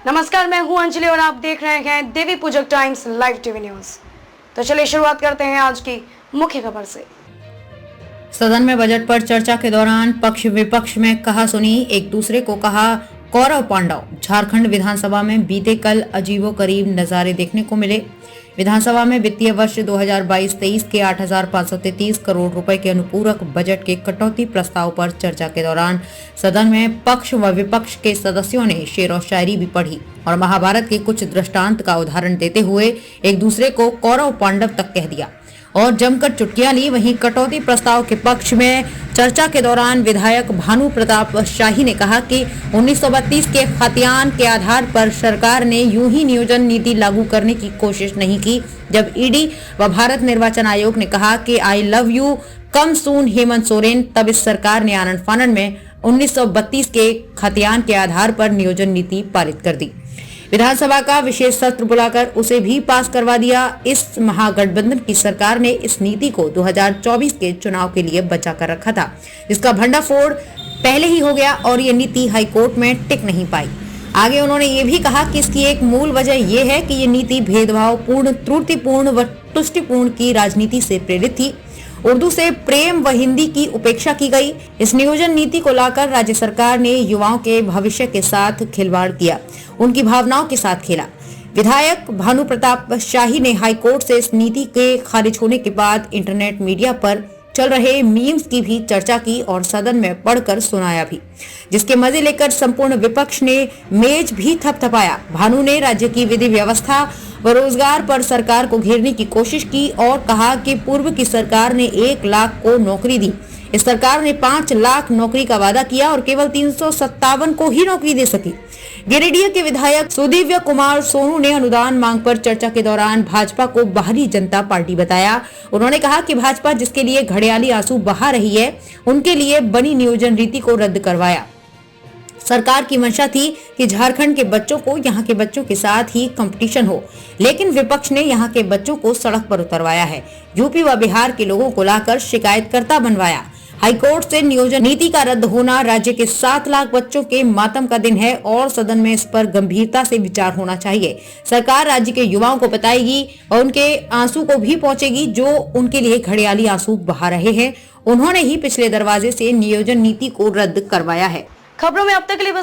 नमस्कार, मैं हूं अंजलि और आप देख रहे हैं देवी पूजक टाइम्स लाइव टीवी न्यूज। तो चलिए शुरुआत करते हैं आज की मुख्य खबर से। सदन में बजट पर चर्चा के दौरान पक्ष विपक्ष में कहा सुनी, एक दूसरे को कहा कौरव पांडव। झारखंड विधानसभा में बीते कल अजीबोगरीब नजारे देखने को मिले। विधानसभा में वित्तीय वर्ष 2022-23 के 8,533 करोड़ रुपए के अनुपूरक बजट के कटौती प्रस्ताव पर चर्चा के दौरान सदन में पक्ष व विपक्ष के सदस्यों ने शेर और शायरी भी पढ़ी और महाभारत के कुछ दृष्टांत का उदाहरण देते हुए एक दूसरे को कौरव पांडव तक कह दिया और जमकर चुटकियां ली। वहीं कटौती प्रस्ताव के पक्ष में चर्चा के दौरान विधायक भानु प्रताप शाही ने कहा कि 1932 के खतियान के आधार पर सरकार ने यूं ही नियोजन नीति लागू करने की कोशिश नहीं की। जब ईडी व भारत निर्वाचन आयोग ने कहा कि आई लव यू कम सून हेमंत सोरेन, तब इस सरकार ने आनन फानन में 1932 के खतियान के आधार पर नियोजन नीति पारित कर दी। विधानसभा का विशेष सत्र बुलाकर उसे भी पास करवा दिया। इस महागठबंधन की सरकार ने इस नीति को 2024 के चुनाव के लिए बचा कर रखा था, जिसका भंडाफोड़ पहले ही हो गया और ये नीति हाईकोर्ट में टिक नहीं पाई। आगे उन्होंने ये भी कहा कि इसकी एक मूल वजह यह है कि ये नीति भेदभावपूर्ण, त्रुटिपूर्ण व तुष्टिपूर्ण की राजनीति से प्रेरित थी। उर्दू से प्रेम व हिंदी की उपेक्षा की गई। इस नियोजन नीति को लाकर राज्य सरकार ने युवाओं के भविष्य के साथ खिलवाड़ किया, उनकी भावनाओं के साथ खेला। विधायक भानु प्रताप शाही ने हाईकोर्ट से इस नीति के खारिज होने के बाद इंटरनेट मीडिया पर चल रहे मीम्स की भी चर्चा की और सदन में पढ़कर सुनाया भी, जिसके मजे लेकर संपूर्ण विपक्ष ने मेज भी थपथपाया। भानु ने राज्य की विधि व्यवस्था व रोजगार पर सरकार को घेरने की कोशिश की और कहा कि पूर्व की सरकार ने 1 लाख को नौकरी दी, इस सरकार ने 5 लाख नौकरी का वादा किया और केवल 357 को ही नौकरी दे सकी। गिरिडीह के विधायक सुदिव्य कुमार सोनू ने अनुदान मांग पर चर्चा के दौरान भाजपा को बाहरी जनता पार्टी बताया। उन्होंने कहा कि भाजपा जिसके लिए घड़ियाली आंसू बहा रही है, उनके लिए बनी नियोजन रीति को रद्द करवाया। सरकार की मंशा थी कि झारखंड के बच्चों को यहाँ के बच्चों के साथ ही कंपटीशन हो, लेकिन विपक्ष ने यहाँ के बच्चों को सड़क पर उतरवाया है। यूपी व बिहार के लोगों को लाकर शिकायतकर्ता बनवाया। हाईकोर्ट से नियोजन नीति का रद्द होना राज्य के 7 लाख बच्चों के मातम का दिन है और सदन में इस पर गंभीरता से विचार होना चाहिए। सरकार राज्य के युवाओं को बताएगी और उनके आंसू को भी पहुंचेगी जो उनके लिए घड़ियाली आंसू बहा रहे हैं। उन्होंने ही पिछले दरवाजे से नियोजन नीति को रद्द करवाया है। खबरों में अब तक के लिए